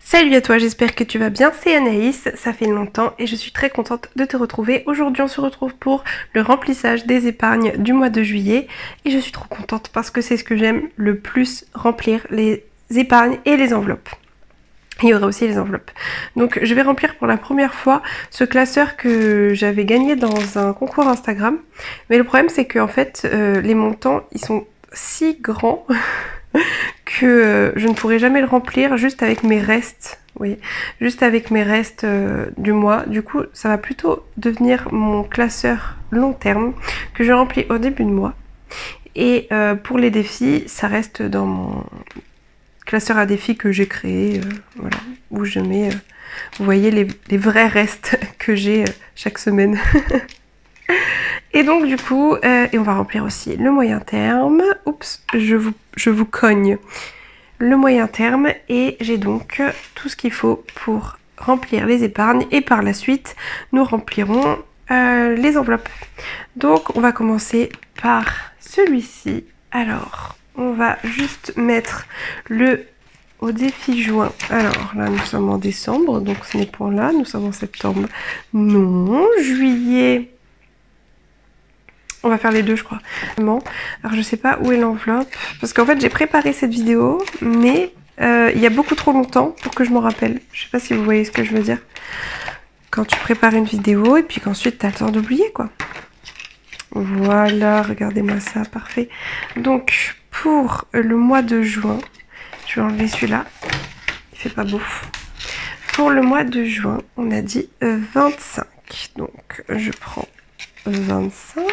Salut à toi, j'espère que tu vas bien, c'est Anaïs, ça fait longtemps et je suis très contente de te retrouver. Aujourd'hui on se retrouve pour le remplissage des épargnes du mois de juillet et je suis trop contente parce que c'est ce que j'aime le plus, remplir les épargnes et les enveloppes. Il y aura aussi les enveloppes. Donc je vais remplir pour la première fois ce classeur que j'avais gagné dans un concours Instagram. Mais le problème c'est que en fait les montants ils sont si grands que je ne pourrai jamais le remplir juste avec mes restes. Oui, juste avec mes restes du mois. Du coup, ça va plutôt devenir mon classeur long terme que je remplis au début de mois. Et pour les défis, ça reste dans mon classeur à défis que j'ai créé, voilà, où je mets, vous voyez, les vrais restes que j'ai chaque semaine. Et donc du coup, et on va remplir aussi le moyen terme. Oups, je vous cogne. Le moyen terme et j'ai donc tout ce qu'il faut pour remplir les épargnes et par la suite nous remplirons les enveloppes. Donc on va commencer par celui-ci. Alors on va juste mettre le au défi juin. Alors là nous sommes en décembre donc ce n'est point là, nous sommes en septembre. Non, juillet. On va faire les deux, je crois. Alors, je sais pas où est l'enveloppe. Parce qu'en fait, j'ai préparé cette vidéo, mais il y a beaucoup trop longtemps pour que je m'en rappelle. Je sais pas si vous voyez ce que je veux dire. Quand tu prépares une vidéo et puis qu'ensuite, tu as le temps d'oublier, quoi. Voilà, regardez-moi ça, parfait. Donc, pour le mois de juin, je vais enlever celui-là. Il fait pas beau. Pour le mois de juin, on a dit 25. Donc, je prends 25.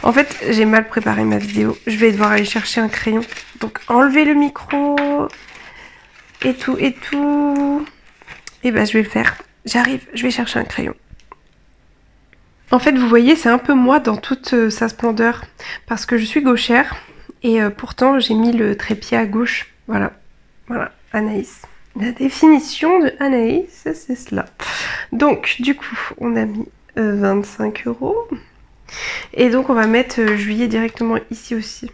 En fait, j'ai mal préparé ma vidéo. Je vais devoir aller chercher un crayon. Donc, enlever le micro et tout, et tout. Et ben, je vais le faire. J'arrive, je vais chercher un crayon. En fait, vous voyez, c'est un peu moi dans toute sa splendeur. Parce que je suis gauchère. Et pourtant, j'ai mis le trépied à gauche. Voilà. Voilà, Anaïs. La définition de Anaïs, c'est cela. Donc, du coup, on a mis 25 €. Et donc on va mettre juillet directement ici aussi.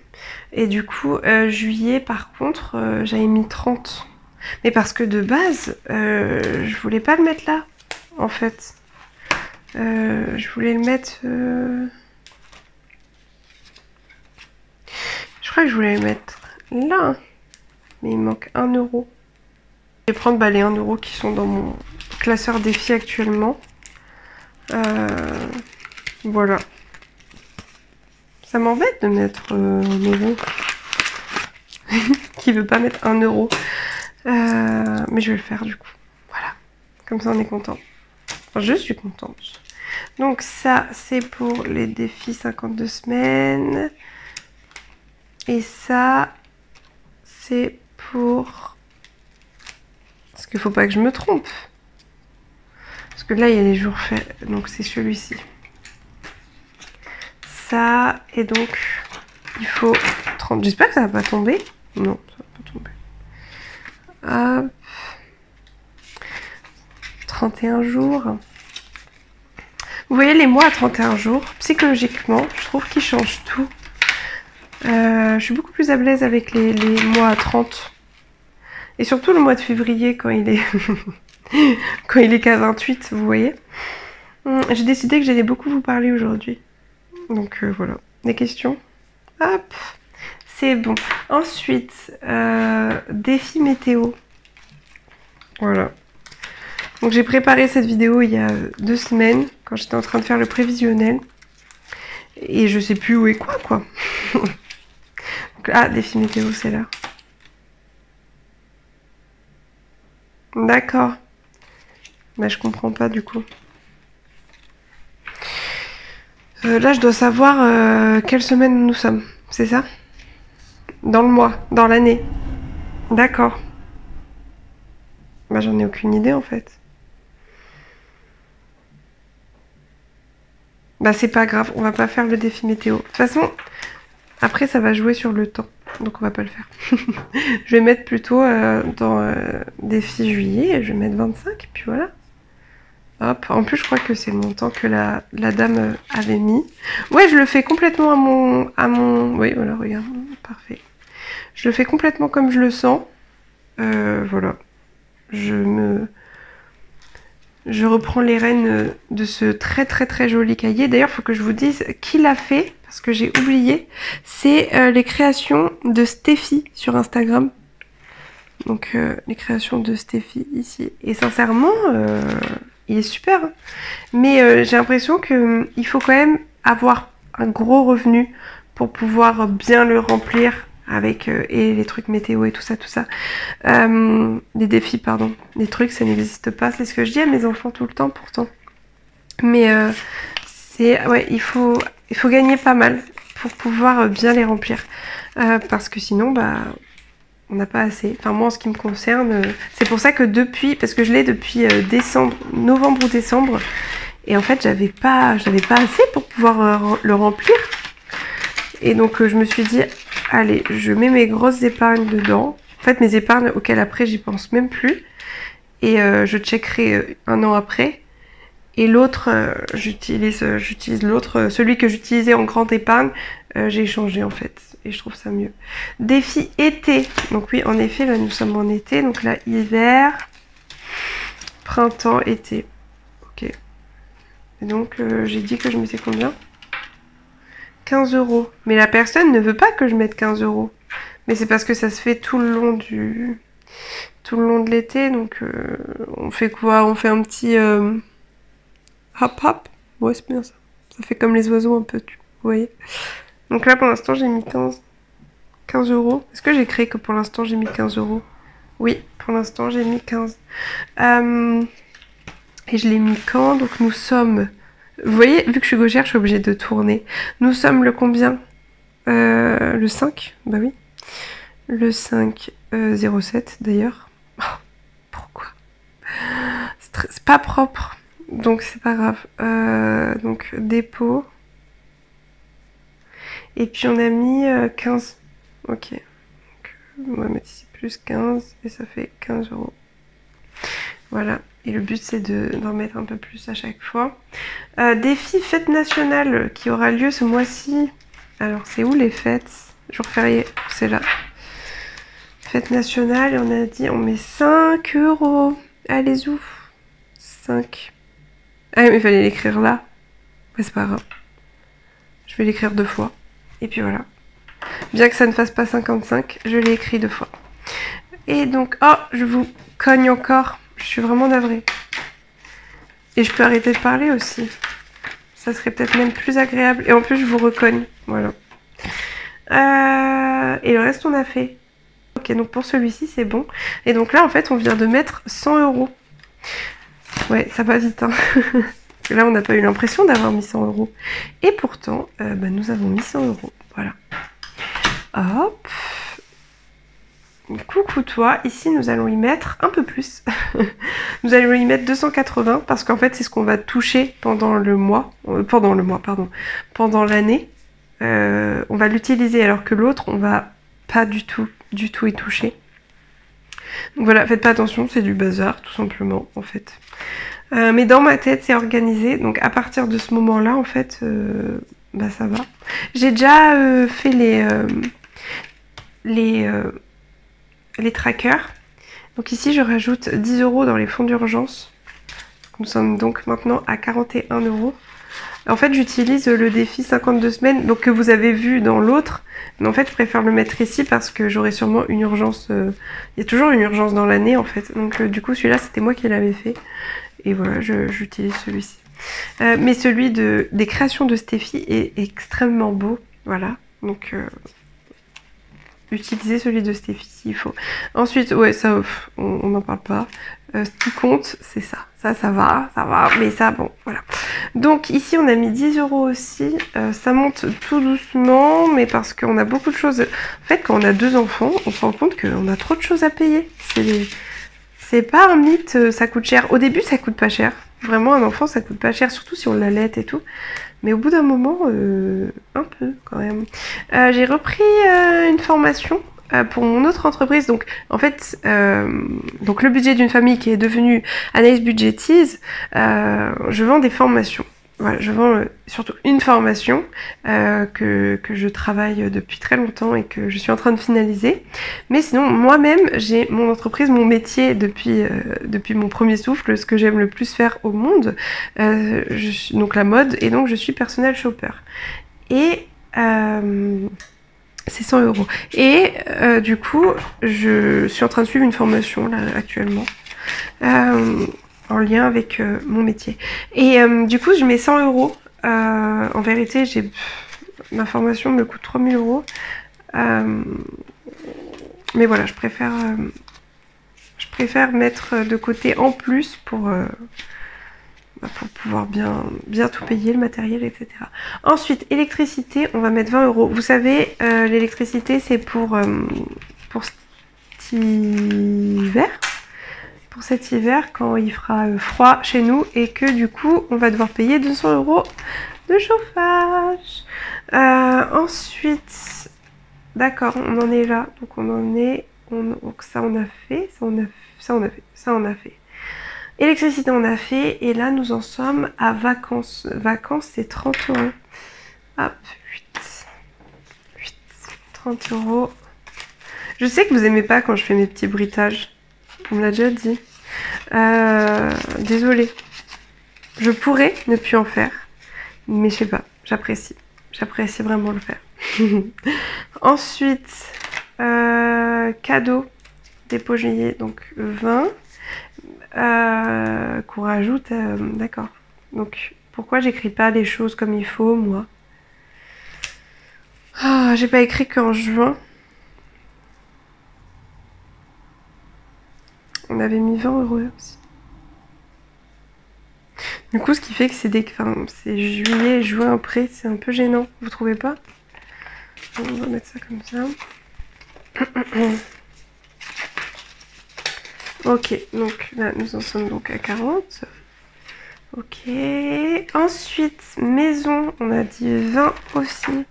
Et du coup juillet par contre j'avais mis 30. Mais parce que de base je voulais pas le mettre là en fait. Je voulais le mettre je crois que je voulais le mettre là. Mais il manque 1 €. Je vais prendre les 1 € qui sont dans mon classeur défi actuellement. Voilà. Ça m'embête de mettre 1 €. Qui veut pas mettre 1 €. Mais je vais le faire du coup. Voilà. Comme ça on est content. Enfin, je suis contente. Donc ça c'est pour les défis 52 semaines. Et ça c'est pour... Parce qu'il faut pas que je me trompe. Parce que là il y a les jours faits. Donc c'est celui-ci. Ça et donc il faut 30. J'espère que ça va pas tomber. Non, ça va pas tomber. Hop. 31 jours. Vous voyez les mois à 31 jours, psychologiquement, je trouve qu'ils changent tout. Je suis beaucoup plus à l'aise avec les mois à 30. Et surtout le mois de février quand il est quand il est qu'à 28, vous voyez. J'ai décidé que j'allais beaucoup vous parler aujourd'hui. Donc voilà. Des questions? Hop. C'est bon. Ensuite, défi météo. Voilà. Donc j'ai préparé cette vidéo il y a 2 semaines, quand j'étais en train de faire le prévisionnel. Et je sais plus où est quoi. Donc, ah, défi météo, c'est là. D'accord. Bah je comprends pas du coup. Là je dois savoir quelle semaine nous sommes, c'est ça? Dans le mois, dans l'année. D'accord. Bah j'en ai aucune idée en fait. Bah c'est pas grave, on va pas faire le défi météo. De toute façon, après ça va jouer sur le temps. Donc on va pas le faire. Je vais mettre plutôt dans défi juillet, je vais mettre 25 et puis voilà. Hop, en plus je crois que c'est le montant que la dame avait mis. Ouais, je le fais complètement à mon... Oui, voilà, regarde, parfait. Je le fais complètement comme je le sens. Voilà. je reprends les rênes de ce très joli cahier. D'ailleurs, il faut que je vous dise qui l'a fait, parce que j'ai oublié. C'est les créations de Steffi sur Instagram. Donc, les créations de Steffi ici. Et sincèrement, il est super. Hein. Mais j'ai l'impression qu'il faut quand même avoir un gros revenu pour pouvoir bien le remplir avec et les trucs météo et tout ça. Les défis, pardon. Les trucs, ça n'existe pas. C'est ce que je dis à mes enfants tout le temps pourtant. Mais ouais, il faut gagner pas mal pour pouvoir bien les remplir. Parce que sinon, bah, on n'a pas assez. Enfin, moi, en ce qui me concerne, c'est pour ça que parce que je l'ai depuis novembre ou décembre. Et en fait, j'avais pas assez pour pouvoir le remplir. Et donc, je me suis dit, allez, je mets mes grosses épargnes dedans. En fait, mes épargnes auxquelles après, j'y pense même plus. Et je checkerai un an après. Et l'autre, j'utilise l'autre, celui que j'utilisais en grande épargne, j'ai changé en fait. Et je trouve ça mieux. Défi été. Donc oui, en effet, là, nous sommes en été. Donc là, hiver, printemps, été. Ok. Et donc, j'ai dit que je mettais combien ? 15 €. Mais la personne ne veut pas que je mette 15 €. Mais c'est parce que ça se fait tout le long de l'été. Donc, on fait quoi ? On fait un petit hop hop. Ouais, c'est bien ça. Ça fait comme les oiseaux un peu, vous voyez. Donc là, pour l'instant, j'ai mis 15 €. Est-ce que j'ai créé que pour l'instant, j'ai mis 15 €? Oui, pour l'instant, j'ai mis 15. Et je l'ai mis quand? Donc nous sommes... Vous voyez, vu que je suis gauchère, je suis obligée de tourner. Nous sommes le combien? Le 5? Bah oui. Le 5, 07 d'ailleurs. Oh, pourquoi? C'est pas propre. Donc c'est pas grave. Donc dépôt. Et puis on a mis 15. Ok. Donc, on va mettre ici plus 15 et ça fait 15 €. Voilà. Et le but c'est d'en mettre un peu plus à chaque fois. Défi fête nationale qui aura lieu ce mois-ci. Alors c'est où les fêtes? Jour férié, c'est là. Fête nationale et on a dit on met 5 €. Allez où? 5. Ah mais il fallait l'écrire là. Mais c'est pas grave. Je vais l'écrire 2 fois. Et puis voilà. Bien que ça ne fasse pas 55, je l'ai écrit 2 fois. Et donc, oh, je vous cogne encore. Je suis vraiment navrée. Et je peux arrêter de parler aussi. Ça serait peut-être même plus agréable. Et en plus, je vous recogne. Voilà. Et le reste, on a fait. Ok, donc pour celui-ci, c'est bon. Et donc là, en fait, on vient de mettre 100 €. Ouais, ça va vite, hein. Parce que là, on n'a pas eu l'impression d'avoir mis 100 €. Et pourtant, bah, nous avons mis 100 €. Voilà. Hop. Coucou toi, ici nous allons y mettre un peu plus. Nous allons y mettre 280 parce qu'en fait c'est ce qu'on va toucher pendant l'année. On va l'utiliser alors que l'autre on va pas du tout y toucher. Donc voilà, faites pas attention, c'est du bazar tout simplement en fait. Mais dans ma tête c'est organisé, donc à partir de ce moment là en fait, bah ça va. J'ai déjà fait les trackers. Donc ici je rajoute 10 € dans les fonds d'urgence. Nous sommes donc maintenant à 41 €. En fait j'utilise le défi 52 semaines, donc que vous avez vu dans l'autre. Mais en fait je préfère le mettre ici parce que j'aurai sûrement une urgence. Il y a toujours une urgence dans l'année en fait. Donc du coup celui-là c'était moi qui l'avais fait. Et voilà, j'utilise celui-ci. Mais celui des créations de Steffi est extrêmement beau. Voilà. Donc utilisez celui de Steffi s'il faut. Ensuite, ouais, ça, on n'en parle pas. Ce qui compte, c'est ça. Ça va, mais ça, bon, voilà. Donc ici, on a mis 10 € aussi. Ça monte tout doucement, mais parce qu'on a beaucoup de choses. En fait, quand on a 2 enfants, on se rend compte qu'on a trop de choses à payer. C'est pas un mythe, ça coûte cher. Au début, ça coûte pas cher. Vraiment, un enfant, ça coûte pas cher, surtout si on l'allait et tout. Mais au bout d'un moment, un peu quand même. J'ai repris une formation pour mon autre entreprise. Donc en fait, le budget d'une famille qui est devenu Anaïs Budgetise, je vends des formations. voilà, je vends surtout une formation que je travaille depuis très longtemps et que je suis en train de finaliser. Mais sinon, moi-même, j'ai mon entreprise, mon métier depuis mon premier souffle, ce que j'aime le plus faire au monde, donc la mode, et donc je suis personnel shopper. Et c'est 100 €. Et du coup, je suis en train de suivre une formation là actuellement. En lien avec mon métier. Et du coup, je mets 100 €. En vérité, ma formation me coûte 3000 €. Mais voilà, je préfère mettre de côté en plus pour pouvoir bien tout payer, le matériel, etc. Ensuite, électricité, on va mettre 20 €. Vous savez, l'électricité, c'est pour cet hiver. Pour cet hiver, quand il fera froid chez nous et que du coup on va devoir payer 200 € de chauffage. Ensuite, d'accord, on en est là, donc donc ça on a fait, ça on a fait. Électricité on a fait, et là nous en sommes à vacances. Vacances c'est 30 €. Hop, 30 €. Je sais que vous aimez pas quand je fais mes petits bruitages. On me l'a déjà dit. Désolée. Je pourrais ne plus en faire. Mais je sais pas. J'apprécie. J'apprécie vraiment le faire. Ensuite, cadeau. Dépôt juillet. Donc 20. Qu'on rajoute. D'accord. Donc pourquoi j'écris pas les choses comme il faut, moi? Ah, j'ai pas écrit qu'en juin. On avait mis 20 € aussi. Du coup, ce qui fait que c'est juillet, juin après, c'est un peu gênant. Vous trouvez pas? On va mettre ça comme ça. Ok, donc là, nous en sommes donc à 40. Ok. Ensuite, maison, on a dit 20 aussi.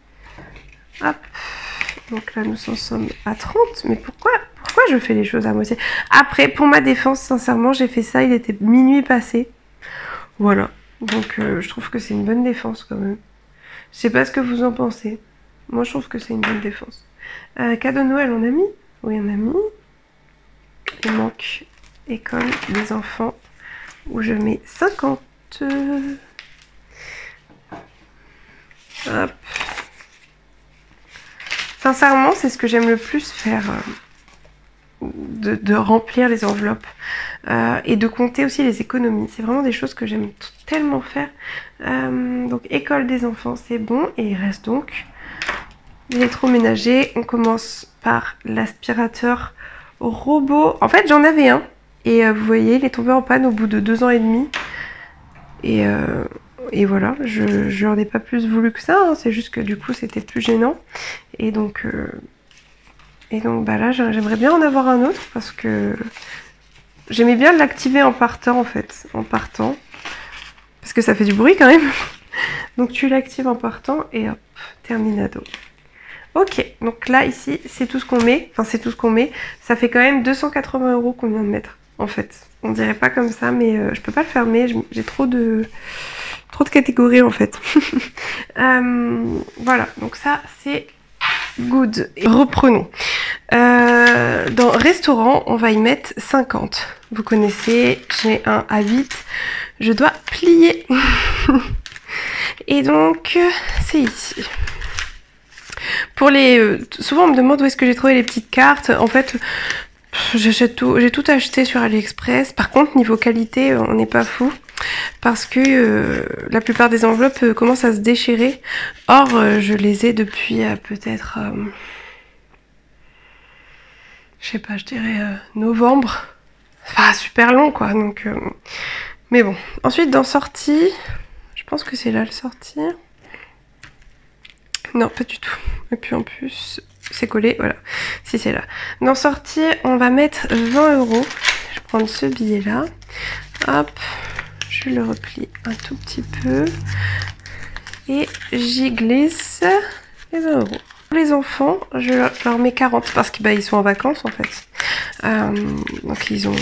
Hop. Donc là, nous en sommes à 30. Mais pourquoi je fais les choses à moitié? Après, pour ma défense, sincèrement, j'ai fait ça, il était minuit passé. Voilà. Donc, je trouve que c'est une bonne défense quand même. Je sais pas ce que vous en pensez. Moi, je trouve que c'est une bonne défense. Cadeau de Noël, on a mis? Oui, on a mis. Il manque école des enfants, où je mets 50. Hop. Sincèrement, c'est ce que j'aime le plus faire, de remplir les enveloppes et de compter aussi les économies. C'est vraiment des choses que j'aime tellement faire. Donc école des enfants, c'est bon. Et il reste donc l'électroménager. On commence par l'aspirateur robot. En fait, j'en avais un. Et vous voyez, il est tombé en panne au bout de 2 ans et demi. Et voilà, je n'en ai pas plus voulu que ça, hein. C'est juste que du coup c'était plus gênant. Et donc bah là j'aimerais bien en avoir un autre parce que j'aimais bien l'activer en partant en fait, parce que ça fait du bruit quand même. Donc tu l'actives en partant et hop, terminado. Ok, donc là ici c'est tout ce qu'on met, ça fait quand même 280 € qu'on vient de mettre en fait. On dirait pas comme ça, mais je peux pas le fermer, j'ai trop de catégories en fait. Voilà, donc ça c'est good. Et reprenons. Dans restaurant, on va y mettre 50. Vous connaissez, j'ai un A8, je dois plier. Et donc, c'est ici. Pour souvent on me demande où est-ce que j'ai trouvé les petites cartes. En fait, j'achète tout, j'ai tout acheté sur AliExpress. Par contre, niveau qualité, on n'est pas fou. Parce que la plupart des enveloppes commencent à se déchirer. Or, je les ai depuis peut-être, je sais pas, je dirais novembre. Enfin, super long quoi. Donc, mais bon. Ensuite, dans sortie, je pense que c'est là le sortie. Non, pas du tout. Et puis en plus, c'est collé, voilà. Si c'est là. Dans sortie, on va mettre 20 €. Je vais prendre ce billet là. Hop. Je le replie un tout petit peu et j'y glisse les 20 €. Pour les enfants, je leur mets 40 parce qu'ils sont en vacances en fait. Donc ils ont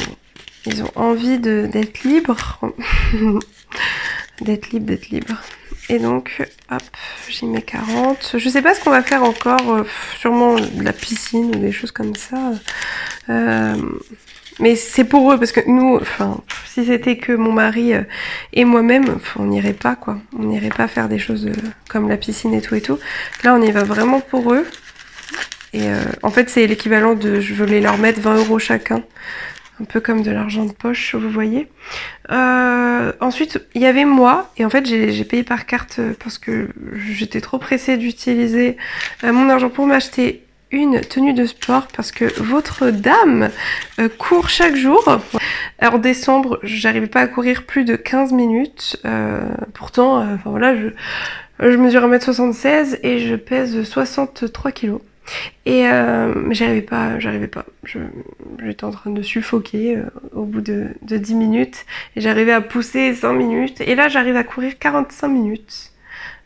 envie d'être libres. d'être libre, d'être libre. Et donc, hop, j'y mets 40. Je sais pas ce qu'on va faire encore, sûrement de la piscine ou des choses comme ça. Mais c'est pour eux, parce que nous, enfin, si c'était que mon mari et moi-même, on n'irait pas, quoi. On n'irait pas faire des choses comme la piscine et tout et tout. Là, on y va vraiment pour eux. Et en fait, c'est l'équivalent de, je voulais leur mettre 20 € chacun. Un peu comme de l'argent de poche, vous voyez. Ensuite, il y avait moi, et en fait, j'ai payé par carte parce que j'étais trop pressée d'utiliser mon argent pour m'acheter une tenue de sport parce que votre dame court chaque jour. En décembre, j'arrivais pas à courir plus de 15 minutes. Pourtant, enfin voilà, je mesure 1m76 et je pèse 63 kilos. Et mais j'arrivais pas. J'étais en train de suffoquer au bout de 10 minutes. Et j'arrivais à pousser 5 minutes. Et là, j'arrive à courir 45 minutes.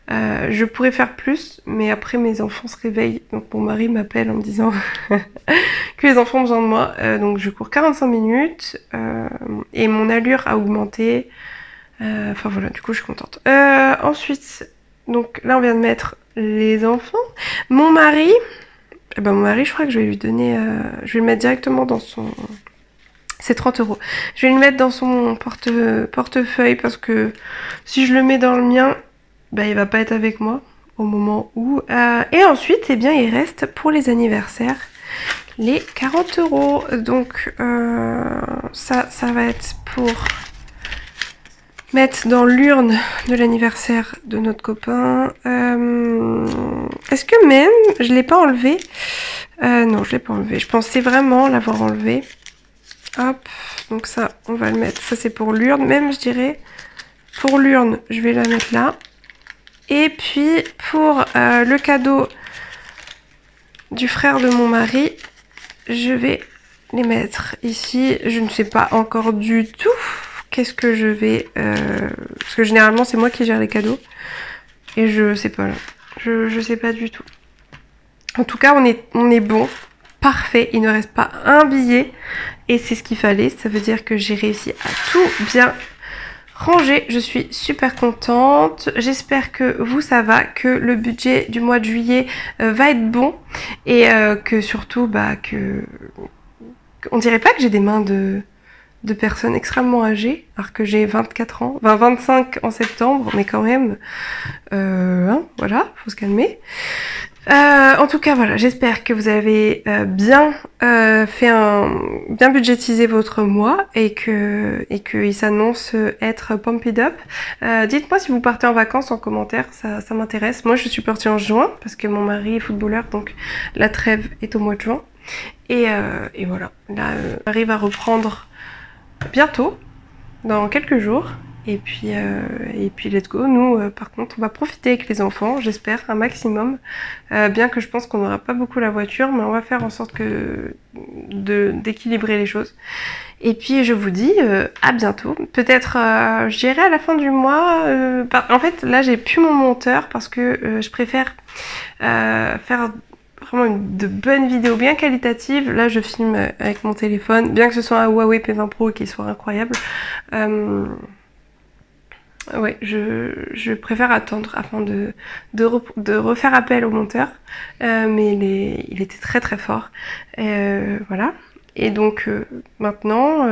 Je pourrais faire plus, mais après mes enfants se réveillent. Donc mon mari m'appelle en me disant que les enfants ont besoin de moi. Donc je cours 45 minutes. Et mon allure a augmenté. Enfin voilà, du coup je suis contente. Ensuite, donc là on vient de mettre les enfants. Mon mari... Eh ben, mon mari, je crois que je vais lui donner... je vais le mettre directement dans son... C'est 30 €. Je vais le mettre dans son portefeuille parce que si je le mets dans le mien, bah, il va pas être avec moi au moment où... et ensuite, eh bien, il reste pour les anniversaires les 40 €. Donc, ça va être pour mettre dans l'urne de l'anniversaire de notre copain. Est-ce que même je l'ai pas enlevé? Non, je l'ai pas enlevé. Je pensais vraiment l'avoir enlevé. Hop, donc ça, on va le mettre. Ça, c'est pour l'urne. Même, je dirais, pour l'urne, je vais la mettre là. Et puis, pour le cadeau du frère de mon mari, je vais les mettre ici. Je ne sais pas encore du tout qu'est-ce que je vais... parce que généralement, c'est moi qui gère les cadeaux. Et je sais pas là. Je sais pas du tout. En tout cas, on est bon. Parfait. Il ne reste pas un billet. Et c'est ce qu'il fallait. Ça veut dire que j'ai réussi à tout bien ranger. Je suis super contente. J'espère que vous, ça va. Que le budget du mois de juillet va être bon. Et que surtout, bah, que... On dirait pas que j'ai des mains de personnes extrêmement âgées, alors que j'ai 24 ans, enfin 25 en septembre, mais quand même, hein, voilà, faut se calmer. En tout cas, voilà, j'espère que vous avez bien bien budgétisé votre mois et qu'il s'annonce être pumped up. Dites-moi si vous partez en vacances en commentaire, ça m'intéresse. Moi, je suis partie en juin parce que mon mari est footballeur, donc la trêve est au mois de juin. Et voilà, là, on arrive à reprendre bientôt, dans quelques jours. Et puis let's go. Nous, par contre, on va profiter avec les enfants, j'espère, un maximum. Bien que je pense qu'on n'aura pas beaucoup la voiture, mais on va faire en sorte d'équilibrer les choses. Et puis je vous dis à bientôt. Peut-être j'irai à la fin du mois. En fait, là, j'ai plus mon monteur parce que je préfère faire vraiment de bonnes vidéos bien qualitatives. Là, je filme avec mon téléphone, bien que ce soit un Huawei P20 Pro qui soit incroyable. Ouais, je préfère attendre afin de refaire appel au monteur. Mais il était très très fort. Voilà. Et donc maintenant,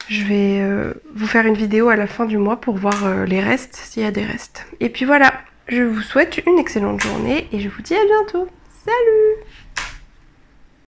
je vais vous faire une vidéo à la fin du mois pour voir les restes, s'il y a des restes. Et puis voilà, je vous souhaite une excellente journée et je vous dis à bientôt. Salut!